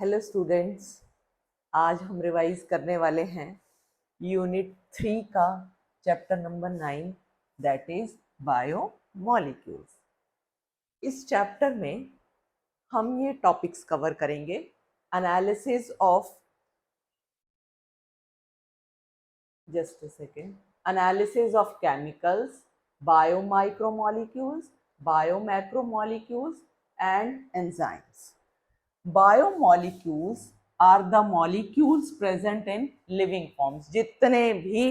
Hello students, आज हम revise करने वाले हैं यूनिट 3 का chapter number 9 that is biomolecules. इस चैप्टर में हम ये टॉपिक्स कवर करेंगे। Analysis of just a second analysis of chemicals, biomicromolecules, biomacromolecules and enzymes. Biomolecules are the molecules present in living forms. जितने भी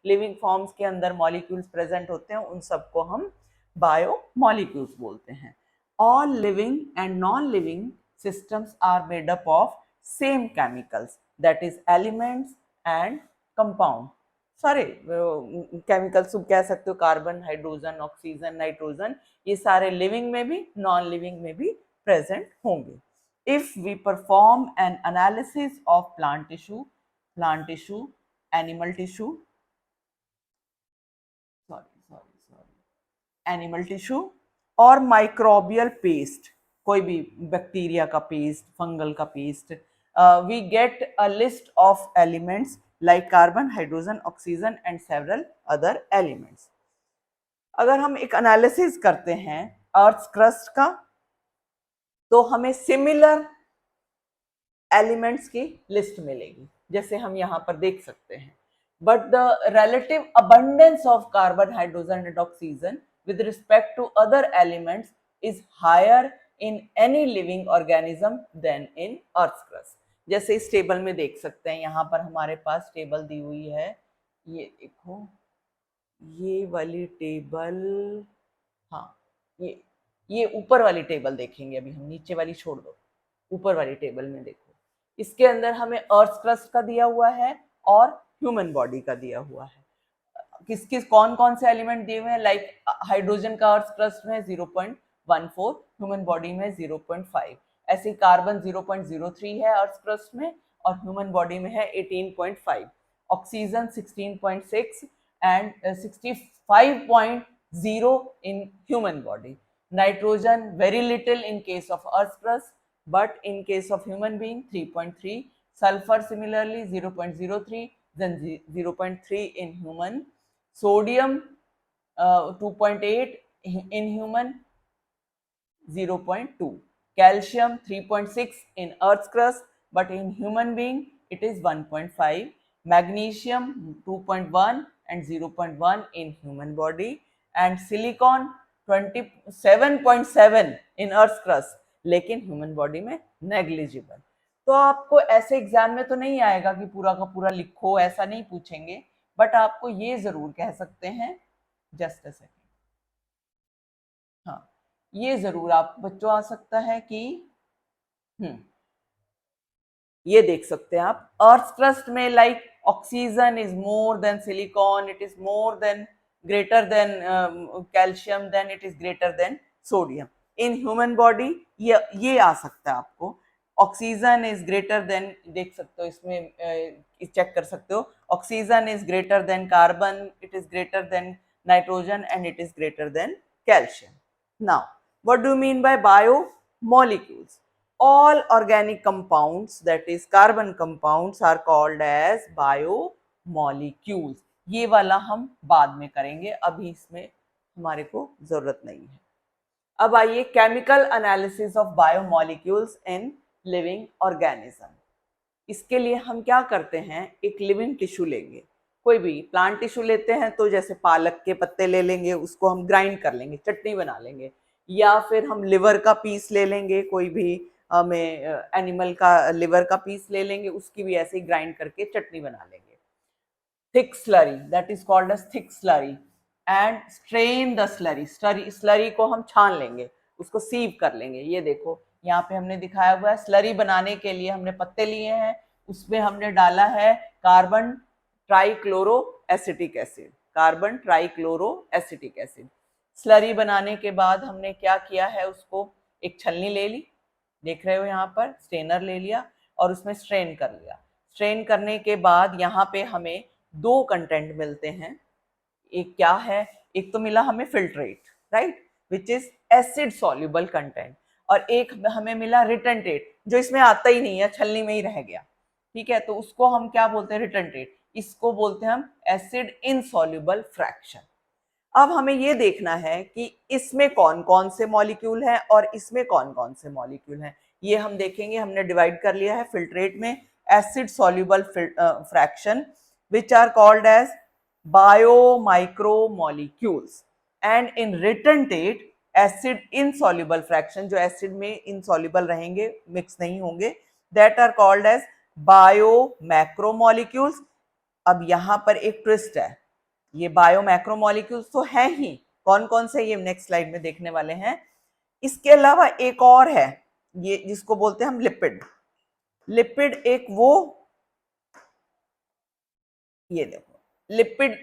लिविंग फॉर्म्स के अंदर मॉलिक्यूल्स प्रेजेंट होते हैं उन सबको हम बायोमॉलिक्यूल्स बोलते हैं। All living and non living systems are made up of same chemicals, that is elements and compound। सारे केमिकल्स तुम कह सकते हो, कार्बन, हाइड्रोजन, ऑक्सीजन, नाइट्रोजन, ये सारे लिविंग में भी नॉन लिविंग में भी प्रेजेंट होंगे। If we perform an analysis of plant tissue, animal tissue, animal tissue और microbial paste, कोई भी बैक्टीरिया का पेस्ट, फंगल का paste, we get a list of elements like carbon, hydrogen, oxygen and several other elements। अगर हम एक analysis करते हैं अर्थ क्रस्ट का तो हमें सिमिलर एलिमेंट्स की लिस्ट मिलेगी, जैसे हम यहाँ पर देख सकते हैं। But the relative abundance of carbon, hydrogen and oxygen with respect to other elements is higher in any living organism than in earth's crust। जैसे इस टेबल में देख सकते हैं, यहाँ पर हमारे पास टेबल दी हुई है, ये देखो, ये वाली टेबल, हाँ, ये ऊपर वाली टेबल देखेंगे, अभी हम नीचे वाली छोड़ दो, ऊपर वाली टेबल में देखो। इसके अंदर हमें अर्थ क्रस्ट का दिया हुआ है और ह्यूमन बॉडी का दिया हुआ है। किस किस कौन कौन से एलिमेंट दिए हुए हैं, लाइक हाइड्रोजन का अर्थ क्रस्ट में 0.14, ह्यूमन बॉडी में 0.5, ऐसे कार्बन 0.03 है अर्थ क्रस्ट में और ह्यूमन बॉडी में है 18.5, oxygen 16.6 and 65.0 in human body, nitrogen very little in case of earth's crust, but in case of human being 3.3, sulfur similarly 0.03, then 0.3 in human, sodium 2.8 in human, 0.2, calcium 3.6 in earth's crust, but in human being it is 1.5, magnesium 2.1 and 0.1 in human body, and silicon 27.7 in earth crust, लेकिन human body में negligible. तो आपको ऐसे exam में तो नहीं आएगा कि पूरा का पूरा लिखो, ऐसा नहीं पूछेंगे, बट आपको ये जरूर कह सकते हैं, जस्ट अ सेकेंड, हाँ, ये जरूर आप बच्चों आ सकता है कि ये देख सकते हैं आप, अर्थ क्रस्ट में like oxygen is more than silicon, it is more than greater than calcium, then it is greater than sodium। in human body ये आ सकता है आपको, ऑक्सीजन इज ग्रेटर देन, देख सकते हो इसमें, चेक कर सकते हो, oxygen is greater than carbon, it is greater than nitrogen and it is greater than calcium. Now what do you mean by biomolecules? all organic compounds, that is carbon compounds, are called as biomolecules। ये वाला हम बाद में करेंगे, अभी इसमें हमारे को जरूरत नहीं है। अब आइए chemical analysis of biomolecules in living organism. इसके लिए हम क्या करते हैं, एक लिविंग टिश्यू लेंगे, कोई भी प्लांट टिश्यू लेते हैं, तो जैसे पालक के पत्ते ले लेंगे, उसको हम ग्राइंड कर लेंगे, चटनी बना लेंगे, या फिर हम लिवर का पीस ले लेंगे, कोई भी हमें एनिमल का लिवर का पीस ले लेंगे, उसकी भी ऐसे ही ग्राइंड करके चटनी बना लेंगे। thick slurry, that is called as thick slurry, and strain the slurry, slurry को हम छान लेंगे, उसको सीव कर लेंगे। ये देखो यहाँ पे हमने दिखाया हुआ है, स्लरी बनाने के लिए हमने पत्ते लिए हैं, उसमें हमने डाला है carbon trichloro acetic acid, carbon trichloro acetic acid. Slurry बनाने के बाद हमने क्या किया है, उसको एक छलनी ले ली, देख रहे हो यहाँ पर, स्ट्रेनर ले लिया और उसमें स्ट्रेन कर लिया। स्ट्रेन करने के बाद यहाँ पे हमें दो कंटेंट मिलते हैं, एक क्या है, एक तो मिला हमें filtrate, right, which is acid soluble content. और एक हमें मिला रिटर्नटेट जो इसमें आता ही नहीं है, छलनी में ही रह गया, ठीक है, तो उसको हम क्या बोलते हैं, रिटर्नटेट, इसको बोलते हैं हम एसिड इनसॉल्युबल फ्रैक्शन। अब हमें ये देखना है कि इसमें कौन कौन से मॉलिक्यूल हैं और इसमें कौन कौन से मॉलिक्यूल हैं, ये हम देखेंगे। हमने डिवाइड कर लिया है फिल्ट्रेट में acid soluble fraction which are called as biomicromolecules, and in retentate acid insoluble fraction, जो एसिड में इनसॉल्युबल रहेंगे, मिक्स नहीं होंगे, that are called as biomacromolecules. अब यहां पर एक ट्विस्ट है, ये बायोमैक्रोमोलिक्यूल्स तो है ही, कौन कौन से ये नेक्स्ट स्लाइड में देखने वाले हैं। इसके अलावा एक और है, ये जिसको बोलते हैं हम लिपिड। लिपिड एक वो, ये देखो, लिपिड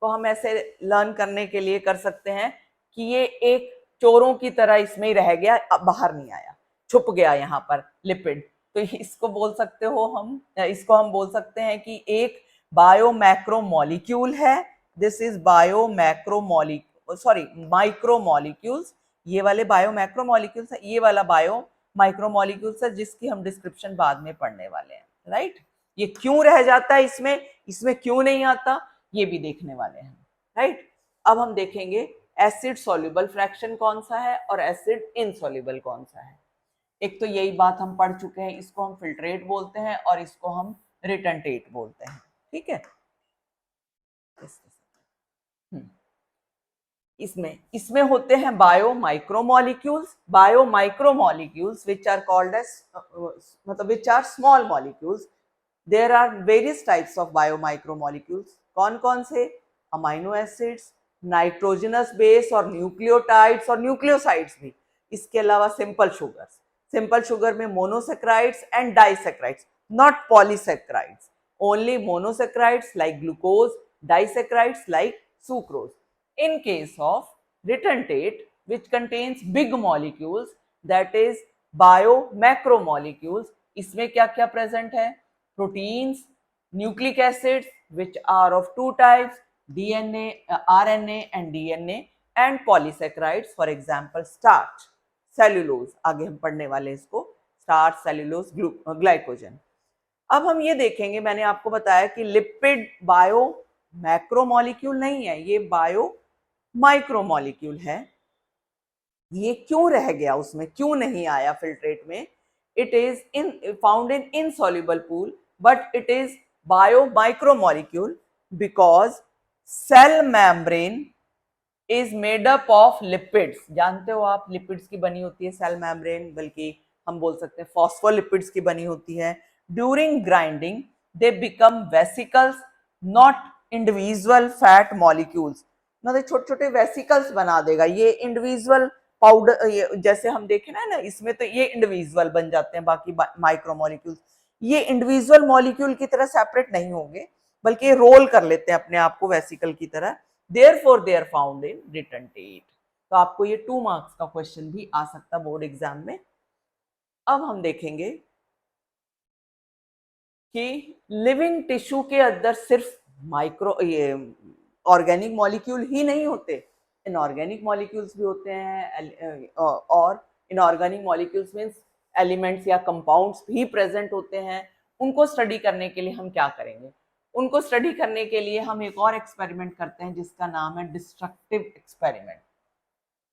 को हम ऐसे लर्न करने के लिए कर सकते हैं कि ये एक चोरों की तरह इसमें ही रह गया, अब बाहर नहीं आया, छुप गया यहाँ पर लिपिड, तो इसको बोल सकते हो हम, इसको हम बोल सकते हैं कि एक बायोमैक्रोमोलिक्यूल है, दिस इज बायोमैक्रोमोलिक्यूल, सॉरी माइक्रोमोलिक्यूल्स, ये वाले बायोमैक्रोमोलिक्यूल्स है, ये वाला बायो माइक्रोमोलिक्यूल्स है, जिसकी हम डिस्क्रिप्शन बाद में पढ़ने वाले हैं, राइट। ये क्यों रह जाता है इसमें, इसमें क्यों नहीं आता, ये भी देखने वाले हैं, राइट। अब हम देखेंगे एसिड सॉल्युबल फ्रैक्शन कौन सा है और एसिड इनसॉल्युबल कौन सा है। एक तो यही बात हम पढ़ चुके हैं, इसको हम फिल्ट्रेट बोलते हैं और इसको हम रिटर्नटेट बोलते हैं, ठीक है। इसमें इसमें होते हैं biomicromolecules which are called as, मतलब which are small molecules. There are various types of biomicromolecules, कौन कौन से, अमाइनो एसिड्स, नाइट्रोजनस बेस और न्यूक्लियोटाइड्स और न्यूक्लियोसाइड्स भी, इसके अलावा सिंपल शुगर्स, सिंपल शुगर में monosaccharides and disaccharides, not polysaccharides, only monosaccharides like glucose, disaccharides like sucrose. In case of retentate which contains big molecules, that is biomacromolecules, इसमें क्या क्या present है, proteins, nucleic acids which are of two types, DNA, RNA and DNA, and polysaccharides, for example starch, cellulose, आगे हम पढ़ने वाले इसको, starch, cellulose, glycogen. अब हम ये देखेंगे, मैंने आपको बताया कि लिपिड बायो मैक्रोमोलिक्यूल नहीं है, ये बायो माइक्रोमोलिक्यूल है। ये क्यों रह गया, उसमें क्यों नहीं आया फिल्ट्रेट में, it is in found in insoluble pool but it is bio micromolecule because cell membrane is made up of lipids. जानते हो आप लिपिड्स की बनी होती है सेल मेम्ब्रेन, बल्कि हम बोल सकते हैं फॉस्फोलिपिड्स की बनी होती है। During grinding they become vesicles, not individual fat molecules, मतलब छोटे छोटे वेसिकल्स बना देगा ये इंडिविजुअल पाउडर, जैसे हम देखें ना इसमें तो ये इंडिविजुअल बन जाते हैं, बाकी माइक्रोमोलिक्यूल्स ये इंडिविजुअल मॉलिक्यूल की तरह सेपरेट नहीं होंगे, बल्कि ये रोल कर लेते हैं अपने आप को वेसिकल की तरह, therefore they are found in retentate. तो आपको ये 2 मार्क्स का क्वेश्चन भी आ सकता बोर्ड एग्जाम में। अब हम देखेंगे कि लिविंग टिश्यू के अंदर सिर्फ माइक्रो ये ऑर्गेनिक मॉलिक्यूल ही नहीं होते, इनऑर्गेनिक मॉलिक्यूल्स भी होते हैं, और इनऑर्गेनिक मॉलिक्यूल्स मींस एलिमेंट्स या कंपाउंड्स भी प्रेजेंट होते हैं। उनको स्टडी करने के लिए हम क्या करेंगे, उनको स्टडी करने के लिए हम एक और एक्सपेरिमेंट करते हैं जिसका नाम है डिस्ट्रक्टिव एक्सपेरिमेंट।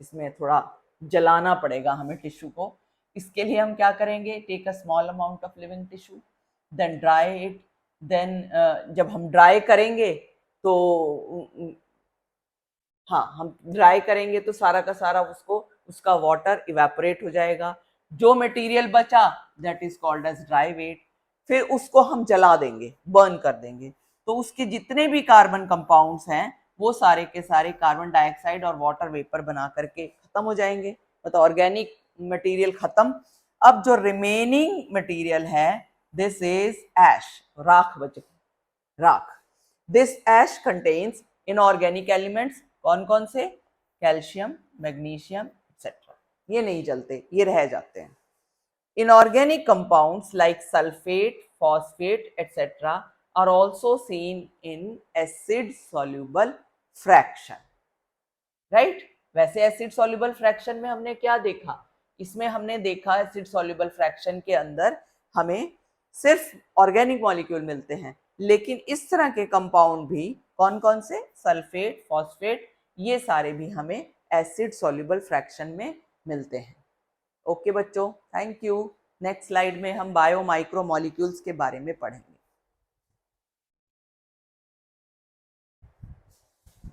इसमें थोड़ा जलाना पड़ेगा हमें टिश्यू को। इसके लिए हम क्या करेंगे, take a small amount of living tissue, then dry it, then जब हम ड्राई करेंगे तो हाँ हम ड्राई करेंगे तो सारा का सारा उसका वाटर इवेपोरेट हो जाएगा, जो मटेरियल बचा that is called as dry weight. फिर उसको हम जला देंगे, बर्न कर देंगे, तो उसके जितने भी कार्बन कंपाउंड्स हैं वो सारे के सारे कार्बन डाइऑक्साइड और वाटर वेपर बना करके खत्म हो जाएंगे, मतलब ऑर्गेनिक मटेरियल खत्म। अब जो रिमेनिंग मटेरियल है दिस इज एश, राख बचे, राख। This ash contains inorganic elements, कौन कौन से, कैल्शियम, मैग्नीशियम एक्सेट्रा, ये नहीं जलते, ये रह जाते हैं। Inorganic compounds like sulphate, phosphate etcetera are also seen in acid soluble fraction, right. वैसे एसिड सॉल्युबल फ्रैक्शन में हमने क्या देखा इसमें हमने देखा एसिड सॉल्युबल फ्रैक्शन के अंदर हमें सिर्फ ऑर्गेनिक मॉलिक्यूल मिलते हैं, लेकिन इस तरह के कंपाउंड भी कौन कौन से, सल्फेट, फॉस्फेट, ये सारे भी हमें एसिड सॉल्युबल फ्रैक्शन में मिलते हैं। ओके बच्चों, थैंक यू। नेक्स्ट स्लाइड में हम बायो माइक्रो मॉलिक्यूल्स के बारे में पढ़ेंगे।